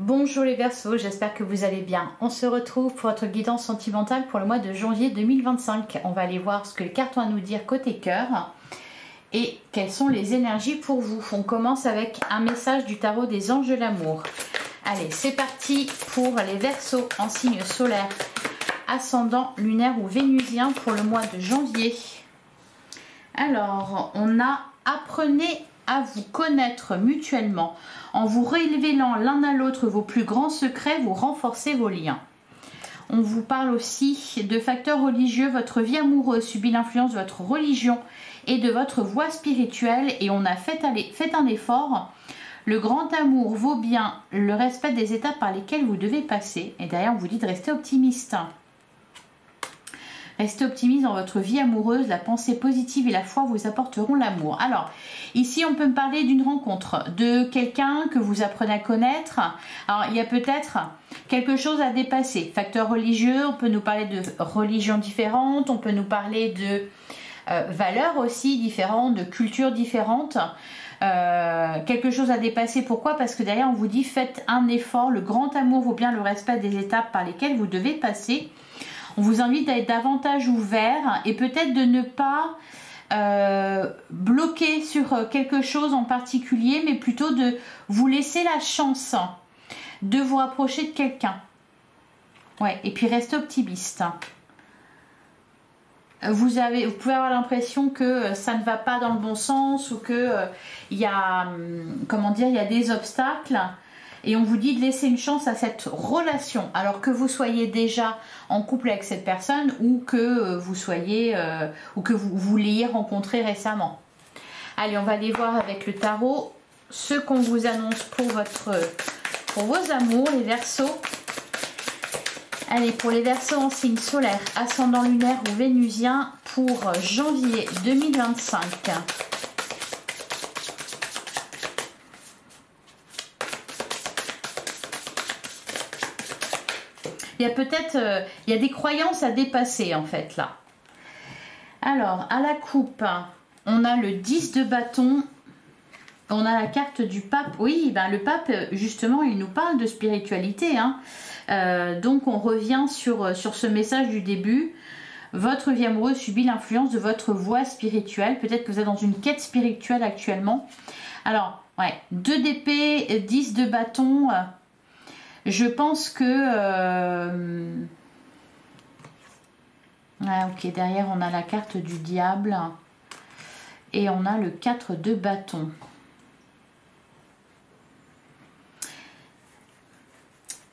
Bonjour les Verseaux, j'espère que vous allez bien. On se retrouve pour votre guidance sentimentale pour le mois de janvier 2025. On va aller voir ce que les cartes ont à nous dire côté cœur et quelles sont les énergies pour vous. On commence avec un message du tarot des anges de l'amour. Allez, c'est parti pour les Verseaux en signe solaire, ascendant, lunaire ou vénusien pour le mois de janvier. Alors, on a apprenez à vous connaître mutuellement. En vous révélant l'un à l'autre vos plus grands secrets, vous renforcez vos liens. On vous parle aussi de facteurs religieux. Votre vie amoureuse subit l'influence de votre religion et de votre voie spirituelle. Et on a fait un effort. Le grand amour vaut bien le respect des étapes par lesquelles vous devez passer. Et d'ailleurs, on vous dit de rester optimiste. Restez optimiste dans votre vie amoureuse, la pensée positive et la foi vous apporteront l'amour. Alors, ici, on peut me parler d'une rencontre, de quelqu'un que vous apprenez à connaître. Alors, il y a peut-être quelque chose à dépasser. Facteur religieux, on peut nous parler de religions différentes, on peut nous parler de valeurs aussi différentes, de cultures différentes. Quelque chose à dépasser. Pourquoi? Parce que derrière, on vous dit, faites un effort. Le grand amour vaut bien le respect des étapes par lesquelles vous devez passer. On vous invite à être davantage ouvert et peut-être de ne pas bloquer sur quelque chose en particulier, mais plutôt de vous laisser la chance de vous rapprocher de quelqu'un. Ouais, et puis restez optimiste. Vous pouvez avoir l'impression que ça ne va pas dans le bon sens ou que il y a, comment dire, il y a des obstacles. Et on vous dit de laisser une chance à cette relation, alors que vous soyez déjà en couple avec cette personne ou que vous soyez ou que vous l'ayez rencontré récemment. Allez, on va aller voir avec le tarot ce qu'on vous annonce pour vos amours, les Verseaux. Allez, pour les Verseaux en signe solaire, ascendant lunaire ou vénusien pour janvier 2025. Il y a peut-être il y a des croyances à dépasser en fait là. Alors, à la coupe, on a le 10 de bâton. On a la carte du pape. Oui, ben le pape, justement, il nous parle de spiritualité. Hein. Donc, on revient sur ce message du début. Votre vie amoureuse subit l'influence de votre voie spirituelle. Peut-être que vous êtes dans une quête spirituelle actuellement. Alors, ouais, 2 d'épée, 10 de bâton. Je pense que... Ah, ok, derrière, on a la carte du diable. Et on a le 4 de bâton.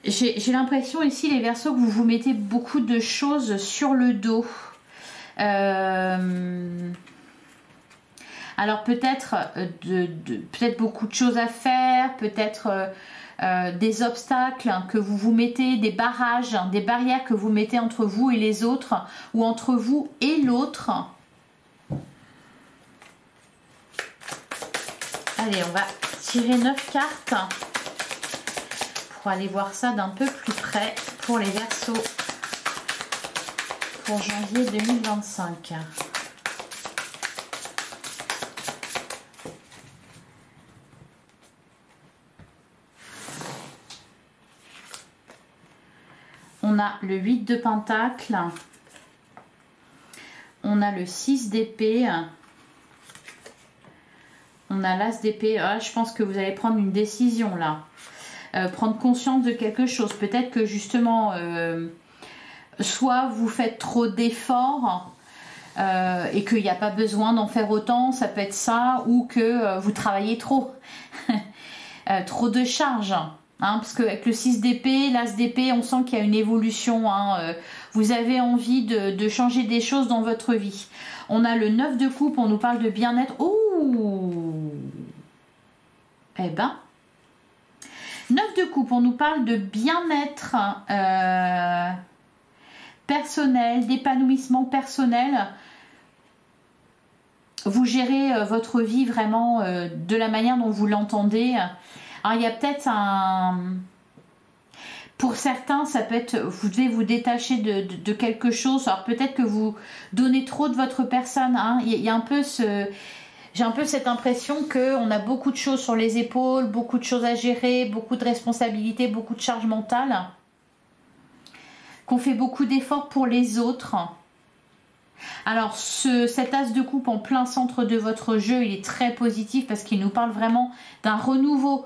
J'ai l'impression ici, les Verseaux, que vous vous mettez beaucoup de choses sur le dos. Alors peut-être peut-être beaucoup de choses à faire, peut-être des obstacles que vous vous mettez, des barrages, des barrières que vous mettez entre vous et les autres ou entre vous et l'autre. Allez, on va tirer 9 cartes pour aller voir ça d'un peu plus près pour les Verseaux pour janvier 2025. On a le 8 de pentacle, on a le 6 d'épée, on a l'as d'épée. Ah, je pense que vous allez prendre une décision là, prendre conscience de quelque chose. Peut-être que justement, soit vous faites trop d'efforts et qu'il n'y a pas besoin d'en faire autant, ça peut être ça, ou que vous travaillez trop, trop de charges. Hein, parce qu'avec le 6 d'épée, l'as d'épée, on sent qu'il y a une évolution. Hein, vous avez envie de changer des choses dans votre vie. On a le 9 de coupe, on nous parle de bien-être. Ouh! Eh ben, 9 de coupe, on nous parle de bien-être personnel, d'épanouissement personnel. Vous gérez votre vie vraiment de la manière dont vous l'entendez. Alors, il y a peut-être un... Pour certains, ça peut être... Vous devez vous détacher de quelque chose. Alors, peut-être que vous donnez trop de votre personne. Hein. Il y a un peu ce... J'ai un peu cette impression qu'on a beaucoup de choses sur les épaules, beaucoup de choses à gérer, beaucoup de responsabilités, beaucoup de charges mentales, qu'on fait beaucoup d'efforts pour les autres. Alors cet as de coupe en plein centre de votre jeu, il est très positif parce qu'il nous parle vraiment d'un renouveau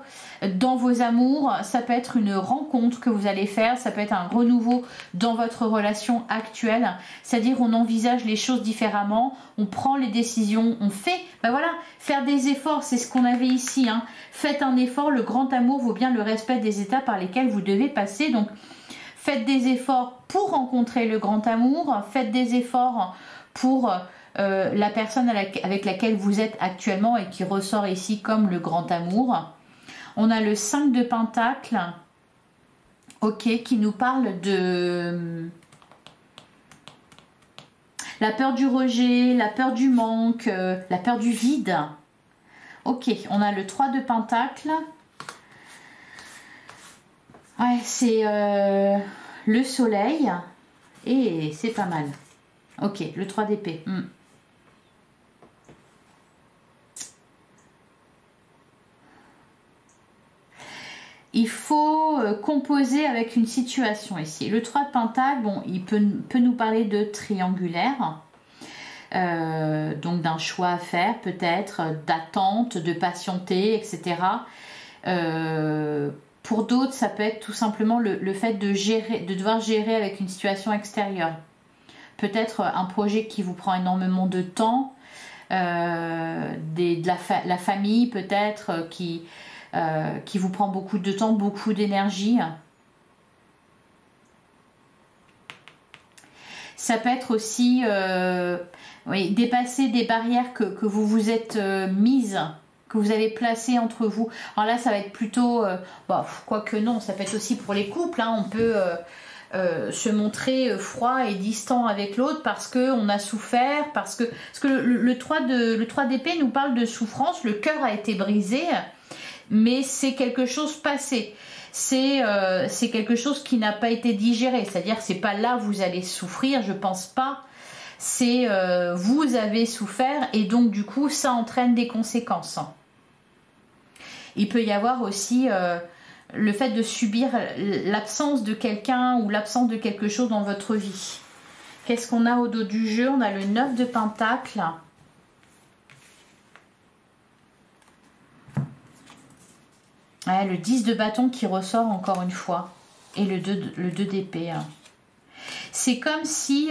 dans vos amours. Ça peut être une rencontre que vous allez faire, ça peut être un renouveau dans votre relation actuelle, c'est-à-dire on envisage les choses différemment, on prend les décisions, on fait, ben voilà, faire des efforts, c'est ce qu'on avait ici, hein. Faites un effort, le grand amour vaut bien le respect des étapes par lesquelles vous devez passer, donc faites des efforts pour rencontrer le grand amour, faites des efforts pour la personne avec laquelle vous êtes actuellement et qui ressort ici comme le grand amour. On a le 5 de Pentacles, ok, qui nous parle de la peur du rejet, la peur du manque, la peur du vide. Ok, on a le 3 de Pentacles. Ouais, c'est le soleil et c'est pas mal. Ok, le 3 d'épée. Il faut composer avec une situation ici. Le 3 de Pentacle, bon, il peut nous parler de triangulaire. Donc d'un choix à faire peut-être, d'attente, de patienter, etc. Pour d'autres, ça peut être tout simplement le fait de devoir gérer avec une situation extérieure. Peut-être un projet qui vous prend énormément de temps, la famille peut-être qui vous prend beaucoup de temps, beaucoup d'énergie. Ça peut être aussi oui, dépasser des barrières que vous vous êtes mises, que vous avez placées entre vous. Alors là, ça va être plutôt, quoique non, ça peut être aussi pour les couples, hein, on peut se montrer froid et distant avec l'autre parce qu'on a souffert, parce que le 3 d'épée nous parle de souffrance, le cœur a été brisé, mais c'est quelque chose passé. C'est quelque chose qui n'a pas été digéré, c'est-à-dire c'est pas là vous allez souffrir, je pense pas, c'est vous avez souffert et donc du coup ça entraîne des conséquences. Il peut y avoir aussi le fait de subir l'absence de quelqu'un ou l'absence de quelque chose dans votre vie. Qu'est-ce qu'on a au dos du jeu? On a le 9 de Pentacles. Ouais, le 10 de bâton qui ressort encore une fois. Et le 2 d'épée. C'est comme si...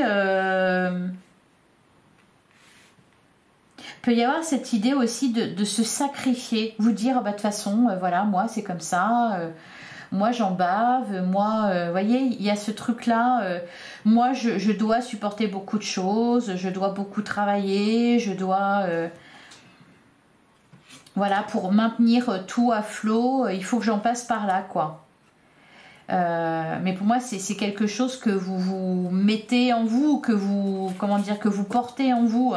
peut y avoir cette idée aussi de se sacrifier. Vous dire, bah, de toute façon, voilà, moi c'est comme ça. Moi j'en bave. Moi, vous voyez, il y a ce truc-là. Moi je dois supporter beaucoup de choses. Je dois beaucoup travailler. Je dois... voilà, pour maintenir tout à flot, il faut que j'en passe par là, quoi. Mais pour moi, c'est quelque chose que vous mettez en vous, que vous, comment dire, que vous portez en vous.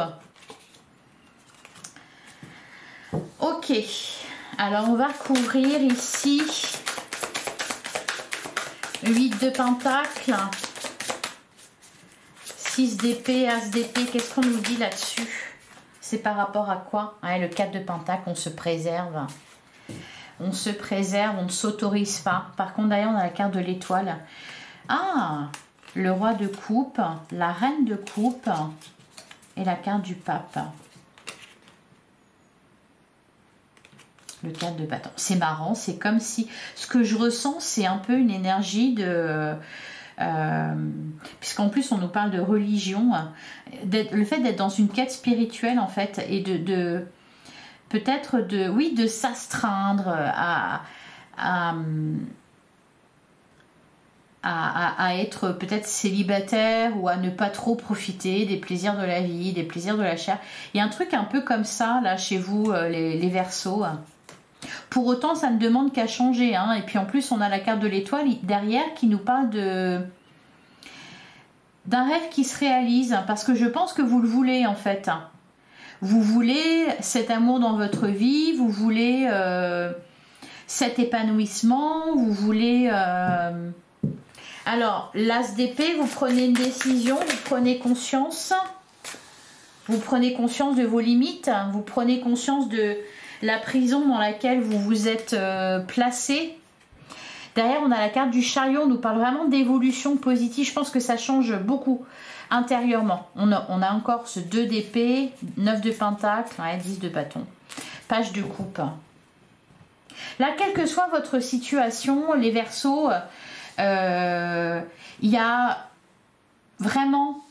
Ok, alors on va couvrir ici 8 de Pentacle, 6 d'épée, As d'épée, qu'est-ce qu'on nous dit là-dessus? C'est par rapport à quoi? Ouais, le 4 de Pentacle, on se préserve. On se préserve, on ne s'autorise pas. Par contre, d'ailleurs, on a la carte de l'étoile. Ah, le roi de coupe, la reine de coupe et la carte du pape. Le 4 de bâton. C'est marrant, c'est comme si... Ce que je ressens, c'est un peu une énergie de... puisqu'en plus on nous parle de religion, le fait d'être dans une quête spirituelle en fait, et de peut-être de s'astreindre à être peut-être célibataire ou à ne pas trop profiter des plaisirs de la vie, des plaisirs de la chair. Il y a un truc un peu comme ça là chez vous, les Verseaux. Pour autant, ça ne demande qu'à changer, hein. Et puis en plus, on a la carte de l'étoile derrière qui nous parle d'un rêve qui se réalise, parce que je pense que vous le voulez en fait. Vous voulez cet amour dans votre vie, vous voulez cet épanouissement, vous voulez... Alors, l'As d'épée, vous prenez une décision, vous prenez conscience. Vous prenez conscience de vos limites, vous prenez conscience de la prison dans laquelle vous vous êtes placé. Derrière, on a la carte du chariot, on nous parle vraiment d'évolution positive. Je pense que ça change beaucoup intérieurement. On a encore ce 2 d'épée, 9 de pentacle, 10 de bâton, page de coupe. Là, quelle que soit votre situation, les Verseaux, il y a vraiment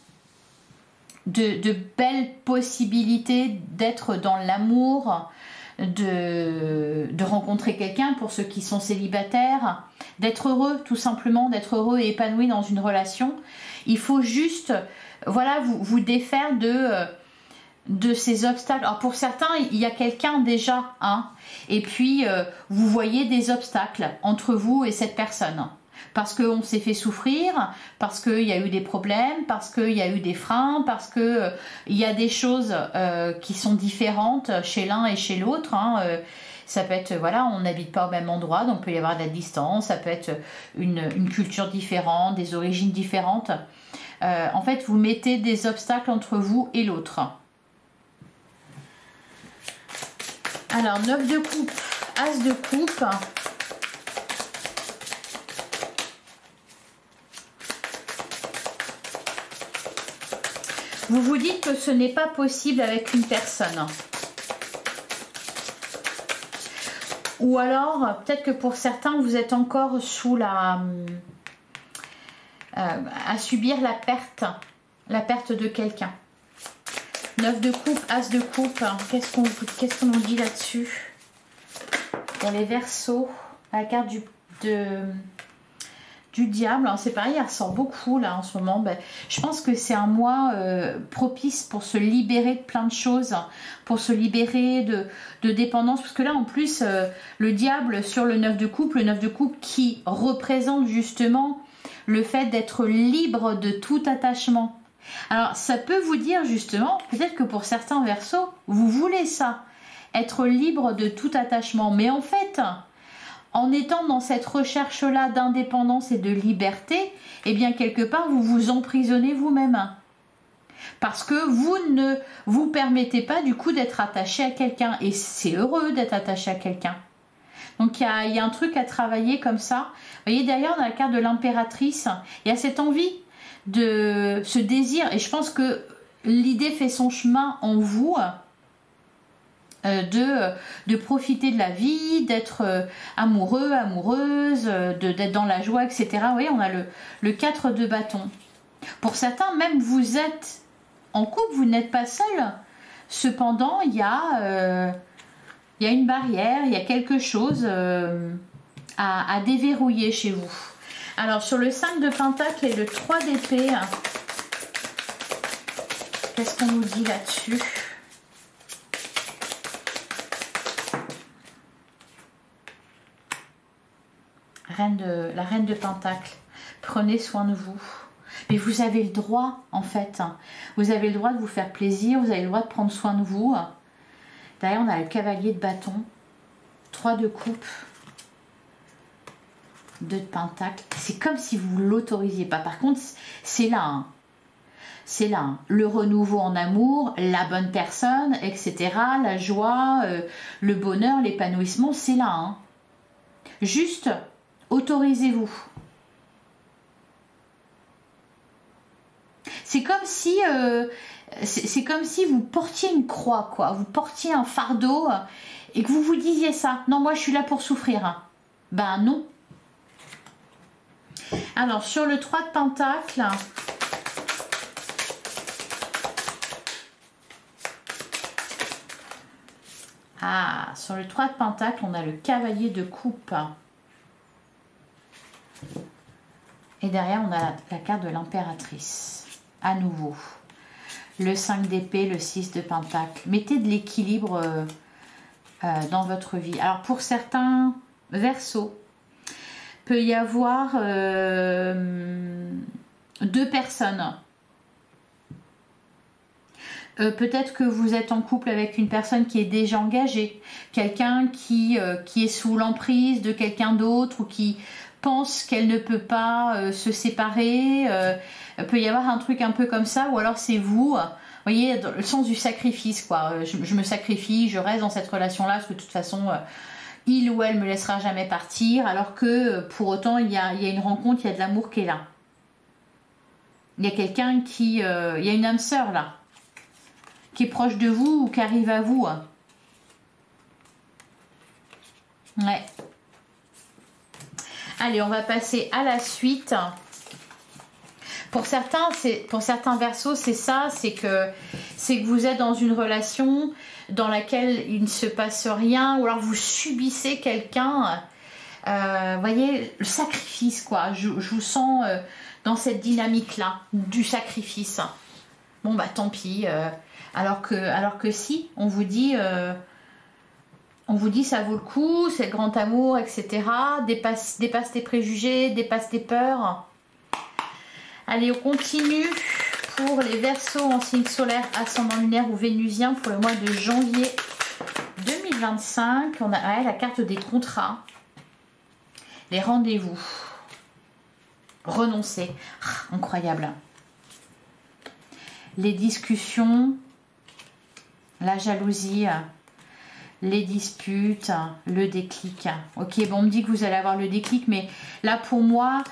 de belles possibilités d'être dans l'amour, de rencontrer quelqu'un pour ceux qui sont célibataires, d'être heureux, tout simplement, d'être heureux et épanoui dans une relation. Il faut juste, voilà, vous défaire de ces obstacles. Alors pour certains, il y a quelqu'un déjà, hein, et puis vous voyez des obstacles entre vous et cette personne. Parce qu'on s'est fait souffrir, parce qu'il y a eu des problèmes, parce qu'il y a eu des freins, parce qu'il y a des choses qui sont différentes chez l'un et chez l'autre. Hein. Ça peut être, voilà, on n'habite pas au même endroit, donc il peut y avoir de la distance, ça peut être une culture différente, des origines différentes. En fait, vous mettez des obstacles entre vous et l'autre. Alors, 9 de coupe, as de coupe. Vous vous dites que ce n'est pas possible avec une personne. Ou alors, peut-être que pour certains, vous êtes encore sous la... à subir la perte de quelqu'un. 9 de coupe, as de coupe. Qu'est-ce qu'on nous dit là-dessus? Pour les Verseaux, la carte du diable, c'est pareil, elle ressort beaucoup là en ce moment. Ben, je pense que c'est un mois propice pour se libérer de plein de choses, pour se libérer de dépendance, parce que là en plus le diable sur le 9 de coupe, le 9 de coupe qui représente justement le fait d'être libre de tout attachement. Alors ça peut vous dire justement, peut-être que pour certains Verseaux, vous voulez ça, être libre de tout attachement, mais en fait... En étant dans cette recherche-là d'indépendance et de liberté, eh bien quelque part vous vous emprisonnez vous-même. Parce que vous ne vous permettez pas du coup d'être attaché à quelqu'un. Et c'est heureux d'être attaché à quelqu'un. Donc il y a un truc à travailler comme ça. Vous voyez derrière dans la carte de l'impératrice, il y a cette envie de ce désir. Et je pense que l'idée fait son chemin en vous. De profiter de la vie, d'être amoureux, amoureuse, d'être dans la joie, etc. Vous voyez, on a le 4 de bâton. Pour certains, même vous êtes en couple, vous n'êtes pas seul. Cependant, il y a une barrière, il y a quelque chose à déverrouiller chez vous. Alors, sur le 5 de pentacle et le 3 d'épée, qu'est-ce qu'on nous dit là-dessus ? La reine de pentacle, prenez soin de vous. Mais vous avez le droit, en fait. Vous avez le droit de vous faire plaisir, vous avez le droit de prendre soin de vous. Derrière, on a le cavalier de bâton, 3 de coupe, 2 de pentacle. C'est comme si vous ne l'autorisiez pas. Par contre, c'est là. Hein. C'est là. Hein. Le renouveau en amour, la bonne personne, etc. La joie, le bonheur, l'épanouissement, c'est là. Hein. Juste... autorisez-vous. C'est comme si vous portiez une croix, quoi. Vous portiez un fardeau et que vous vous disiez ça. Non, moi je suis là pour souffrir. Ben non. Alors sur le 3 de pentacle. Ah, sur le 3 de pentacle, on a le cavalier de coupe. Et derrière, on a la carte de l'impératrice. À nouveau. Le 5 d'épée, le 6 de pentacle. Mettez de l'équilibre dans votre vie. Alors, pour certains Verseaux, peut y avoir 2 personnes. Peut-être que vous êtes en couple avec une personne qui est déjà engagée. Quelqu'un qui est sous l'emprise de quelqu'un d'autre ou qui... pense qu'elle ne peut pas se séparer, peut y avoir un truc un peu comme ça, ou alors c'est vous, voyez, dans le sens du sacrifice, quoi. Je me sacrifie, je reste dans cette relation-là, parce que de toute façon, il ou elle me laissera jamais partir, alors que pour autant, il y a une rencontre, il y a de l'amour qui est là. Il y a quelqu'un qui... il y a une âme sœur, là, qui est proche de vous ou qui arrive à vous. Ouais. Allez, on va passer à la suite. Pour certains Verseaux, c'est ça, c'est que vous êtes dans une relation dans laquelle il ne se passe rien, ou alors vous subissez quelqu'un. Voyez, le sacrifice, quoi. Je vous sens dans cette dynamique-là, du sacrifice. Bon, bah tant pis. Alors que si, on vous dit ça vaut le coup, c'est le grand amour, etc. Dépasse tes préjugés, dépasse tes peurs. Allez, on continue pour les Verseaux en signe solaire, ascendant lunaire ou vénusien pour le mois de janvier 2025. On a la carte des contrats, les rendez-vous, renoncer, incroyable. Les discussions, la jalousie, les disputes, le déclic. Ok, bon, on me dit que vous allez avoir le déclic, mais là pour moi...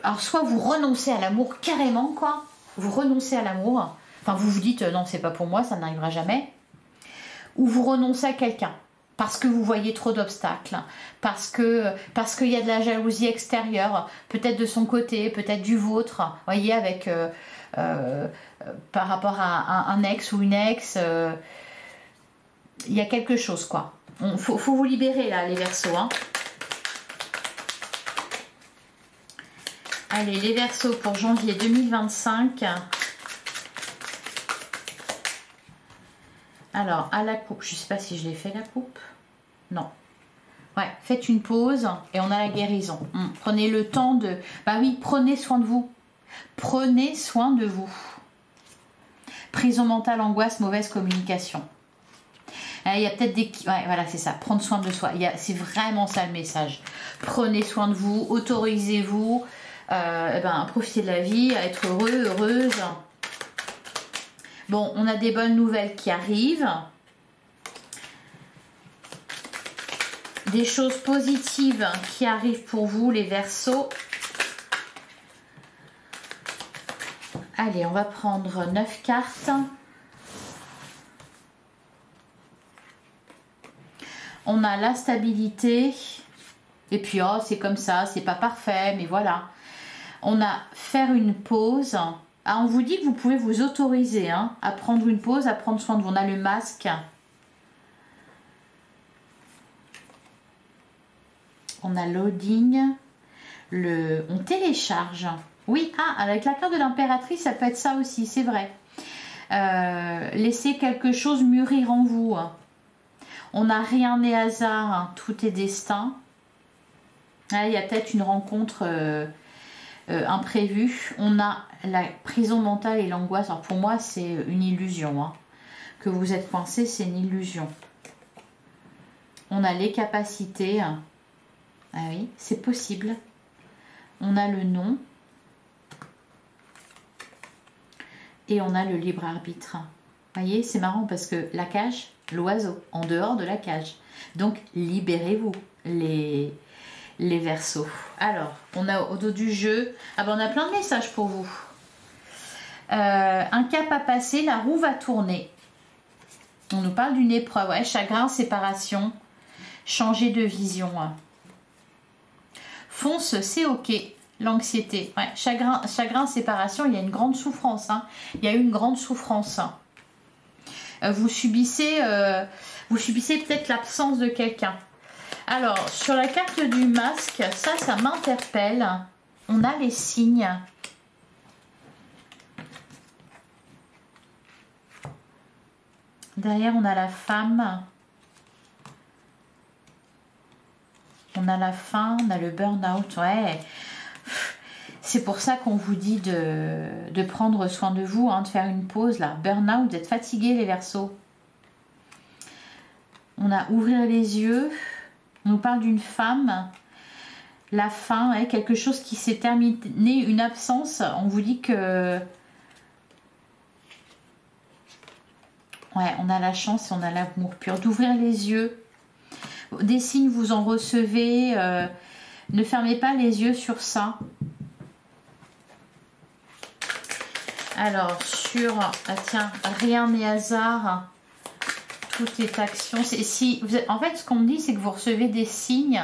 alors soit vous renoncez à l'amour carrément, quoi, vous renoncez à l'amour, enfin vous vous dites non, c'est pas pour moi, ça n'arrivera jamais, ou vous renoncez à quelqu'un parce que vous voyez trop d'obstacles, parce qu'il y a de la jalousie extérieure, peut-être de son côté, peut-être du vôtre, voyez, avec par rapport à un ex ou une ex, il y a quelque chose, quoi. Faut vous libérer là, les Verseaux, hein. Allez, les Verseaux pour janvier 2025. Alors, à la coupe, je ne sais pas si je l'ai fait la coupe. Non. Ouais, faites une pause et on a la guérison. Prenez le temps de... Bah oui, prenez soin de vous. Prenez soin de vous. Prison mentale, angoisse, mauvaise communication. Il y a peut-être des... Ouais, voilà, c'est ça. Prendre soin de soi. C'est vraiment ça le message. Prenez soin de vous. Autorisez-vous. Profiter de la vie, à être heureux, heureuse. Bon, on a des bonnes nouvelles qui arrivent. Des choses positives qui arrivent pour vous, les Verseaux. Allez, on va prendre 9 cartes. On a la stabilité. Et puis, oh, c'est comme ça, c'est pas parfait, mais voilà. On a faire une pause. Ah, on vous dit que vous pouvez vous autoriser à prendre une pause, à prendre soin de vous. On a le masque. On a loading. On télécharge. Oui, avec la carte de l'impératrice, ça peut être ça aussi, c'est vrai. Laissez quelque chose mûrir en vous. On n'a rien n'est hasard, tout est destin. Il y a peut-être une rencontre... imprévu. On a la prison mentale et l'angoisse. Alors pour moi c'est une illusion, que vous êtes coincé, c'est une illusion. On a les capacités. Ah oui, c'est possible. On a le non et on a le libre arbitre. Vous voyez, c'est marrant parce que la cage, l'oiseau en dehors de la cage, donc libérez-vous les Verseaux. Alors, on a au dos du jeu... Ah ben, on a plein de messages pour vous. Un cap à passer, la roue va tourner. On nous parle d'une épreuve. Ouais, chagrin, séparation, changer de vision. Fonce, c'est ok. L'anxiété. Ouais, chagrin, séparation, il y a une grande souffrance. Il y a eu une grande souffrance. Vous subissez peut-être l'absence de quelqu'un. Alors, sur la carte du masque, ça m'interpelle. On a les signes. Derrière, on a la femme. On a la faim, on a le burn-out. Ouais. C'est pour ça qu'on vous dit de prendre soin de vous, de faire une pause là. Burn-out, d'être fatigué, les Verseaux. On a ouvrir les yeux. On nous parle d'une femme, la fin, quelque chose qui s'est terminé, une absence. On vous dit que Ouais, on a la chance et on a l'amour pur. D'ouvrir les yeux. Des signes, vous en recevez. Ne fermez pas les yeux sur ça. Alors, sur... Ah tiens, rien n'est hasard. Tout est action. En fait, ce qu'on me dit, c'est que vous recevez des signes.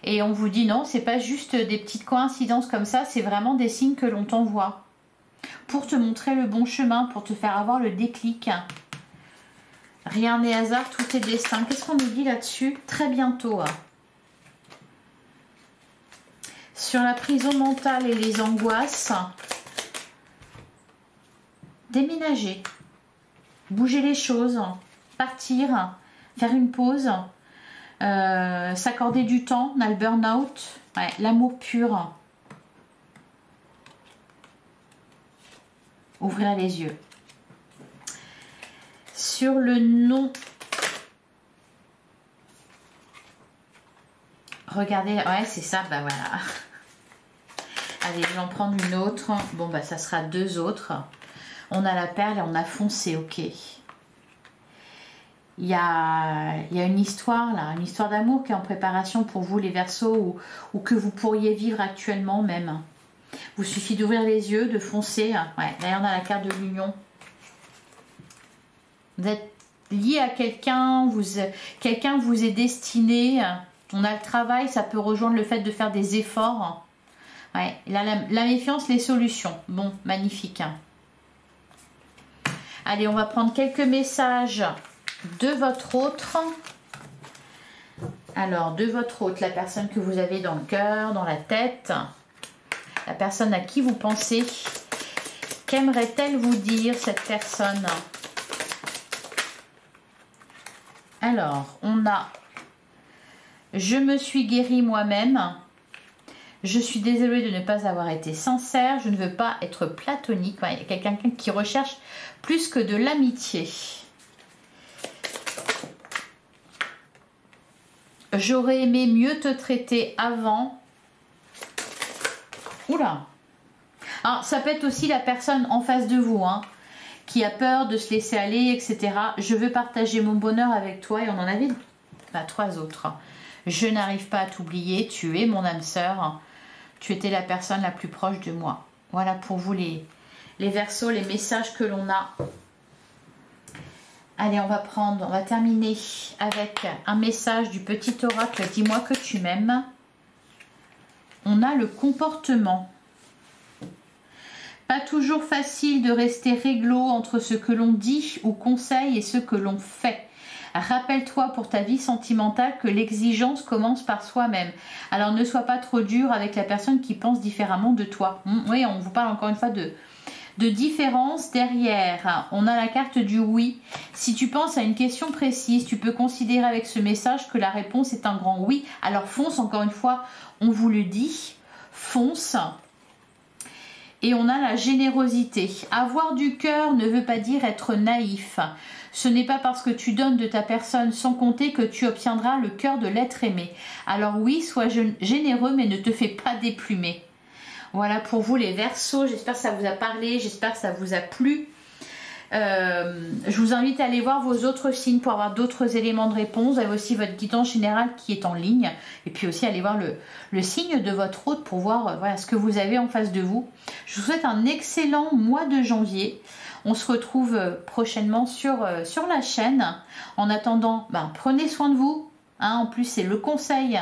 Et on vous dit non, c'est pas juste des petites coïncidences comme ça. C'est vraiment des signes que l'on t'envoie. Pour te montrer le bon chemin, pour te faire avoir le déclic. Rien n'est hasard, tout est destin. Qu'est-ce qu'on nous dit là-dessus? Très bientôt. Sur la prison mentale et les angoisses, déménager, bouger les choses, partir, faire une pause, s'accorder du temps, on a le burn-out, ouais, l'amour pur. Ouvrir les yeux. Sur le non, regardez, ouais c'est ça, bah voilà. Allez, je vais en prendre une autre. Bon bah ça sera deux autres. On a la perle et on a foncé, ok. Il y a une histoire là, une histoire d'amour qui est en préparation pour vous les Verseaux ou que vous pourriez vivre actuellement même. Vous suffit d'ouvrir les yeux, de foncer. Ouais, là on a la carte de l'union. Vous êtes lié à quelqu'un, quelqu'un vous est destiné. On a le travail, ça peut rejoindre le fait de faire des efforts. Ouais, là, la méfiance, les solutions. Bon, magnifique. Allez, on va prendre quelques messages de votre autre. Alors, de votre autre, la personne que vous avez dans le cœur, dans la tête. La personne à qui vous pensez. Qu'aimerait-elle vous dire, cette personne ? Alors, on a « Je me suis guérie moi-même. Je suis désolée de ne pas avoir été sincère. Je ne veux pas être platonique. » Il y a quelqu'un qui recherche plus que de l'amitié. « J'aurais aimé mieux te traiter avant. » Oula. Alors, ça peut être aussi la personne en face de vous, hein, qui a peur de se laisser aller, etc. Je veux partager mon bonheur avec toi. Et on en avait trois autres. Je n'arrive pas à t'oublier. Tu es mon âme sœur. Tu étais la personne la plus proche de moi. Voilà pour vous les Verseaux, les messages que l'on a. Allez, on va terminer avec un message du petit oracle. Dis-moi que tu m'aimes. On a le comportement. Pas toujours facile de rester réglo entre ce que l'on dit ou conseille et ce que l'on fait. Rappelle-toi pour ta vie sentimentale que l'exigence commence par soi-même. Alors ne sois pas trop dur avec la personne qui pense différemment de toi. Oui, on vous parle encore une fois de différence. Derrière, on a la carte du oui. Si tu penses à une question précise, tu peux considérer avec ce message que la réponse est un grand oui. Alors fonce, encore une fois, on vous le dit, fonce. Et on a la générosité. Avoir du cœur ne veut pas dire être naïf. Ce n'est pas parce que tu donnes de ta personne sans compter que tu obtiendras le cœur de l'être aimé. Alors oui, sois généreux, mais ne te fais pas déplumer. Voilà pour vous les Verseaux. J'espère que ça vous a parlé. J'espère que ça vous a plu. Je vous invite à aller voir vos autres signes pour avoir d'autres éléments de réponse. Vous avez aussi votre guidance générale qui est en ligne. Et puis aussi aller voir le signe de votre hôte pour voir voilà, ce que vous avez en face de vous. Je vous souhaite un excellent mois de janvier. On se retrouve prochainement sur la chaîne. En attendant, prenez soin de vous. Hein, en plus, c'est le conseil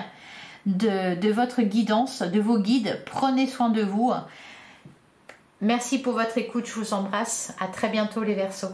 de votre guidance, de vos guides. Prenez soin de vous. Merci pour votre écoute, je vous embrasse. À très bientôt les Verseaux.